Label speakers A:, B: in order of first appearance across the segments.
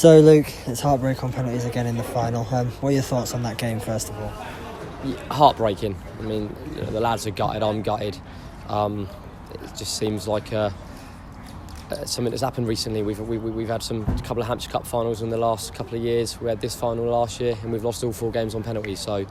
A: So Luke, it's heartbreak on penalties again in the final. What are your thoughts on that game first of all?
B: Heartbreaking. I mean, the lads are gutted, I'm gutted. It just seems like something that's happened recently. We've had a couple of Hampshire Cup finals in the last couple of years. We had this final last year and we've lost all 4 games on penalties. So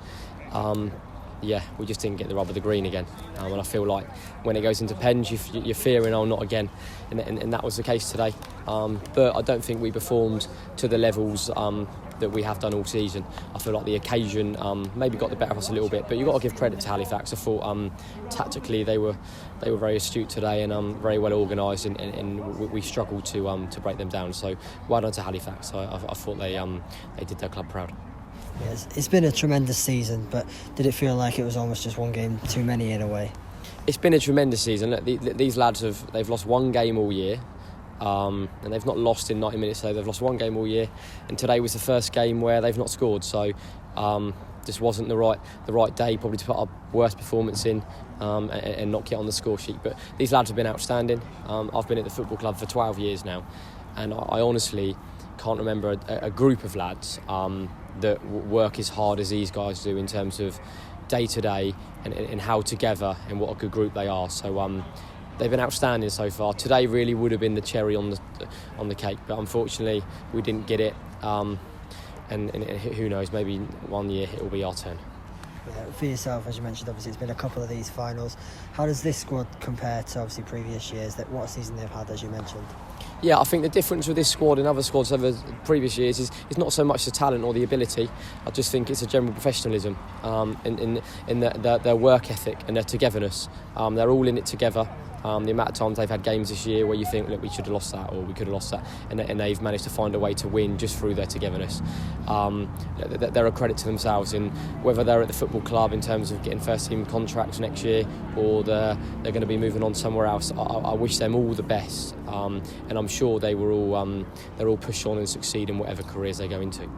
B: we just didn't get the rub of the green again. And I feel like when it goes into pens, you're fearing, not again. And that was the case today. But I don't think we performed to the levels that we have done all season. I feel like the occasion maybe got the better of us a little bit, but you've got to give credit to Halifax. I thought tactically they were very astute today and very well organised, and we struggled to break them down. So well done to Halifax. I thought they did their club proud.
A: Yes, it's been a tremendous season, but did it feel like it was almost just one game too many in a way?
B: It's been a tremendous season. These lads they've lost one game all year. And they've not lost in 90 minutes, so they've lost one game all year, and today was the first game where they've not scored, so this wasn't the right day probably to put our worst performance in and not get on the score sheet. But these lads have been outstanding. I've been at the football club for 12 years now, and I honestly can't remember a group of lads that work as hard as these guys do in terms of day to day and how together and what a good group they are. So they've been outstanding so far. Today really would have been the cherry on the cake, but unfortunately we didn't get it. And who knows? Maybe one year it will be our turn.
A: Yeah, for yourself, as you mentioned, obviously it's been a couple of these finals. How does this squad compare to obviously previous years? What season they've had, as you mentioned? Yeah,
B: I think the difference with this squad and other squads over previous years is not so much the talent or the ability. I just think it's a general professionalism in their work ethic and their togetherness. They're all in it together. The amount of times they've had games this year where you think, look, we should have lost that or we could have lost that, and they've managed to find a way to win just through their togetherness. They're a credit to themselves, and whether they're at the football club in terms of getting first team contracts next year or they're going to be moving on somewhere else, I wish them all the best, and I'm sure they're all push on and succeed in whatever careers they go into.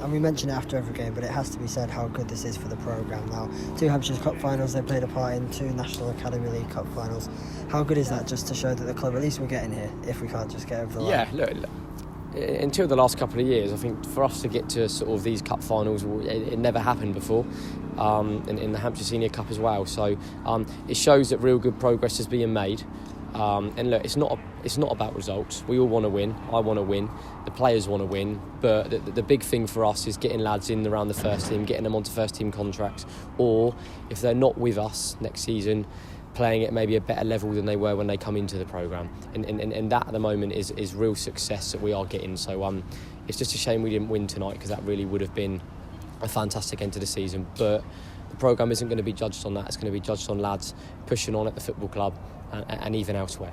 A: And we mention it after every game, but it has to be said how good this is for the programme now. 2 Hampshire Cup finals, they played a part in 2 National Academy League Cup finals. How good is that, just to show that the club, at least we're getting here, if we can't just get over the line?
B: Yeah, look, until the last couple of years, I think for us to get to sort of these cup finals, it never happened before, in the Hampshire Senior Cup as well. So it shows that real good progress is being made. And look, it's not about results. We all want to win. I want to win. The players want to win. But the big thing for us is getting lads in around the first team, getting them onto first team contracts, or if they're not with us next season, playing at maybe a better level than they were when they come into the programme. And that at the moment is real success that we are getting. So it's just a shame we didn't win tonight, because that really would have been a fantastic end to the season. But the programme isn't going to be judged on that. It's going to be judged on lads pushing on at the football club and even elsewhere.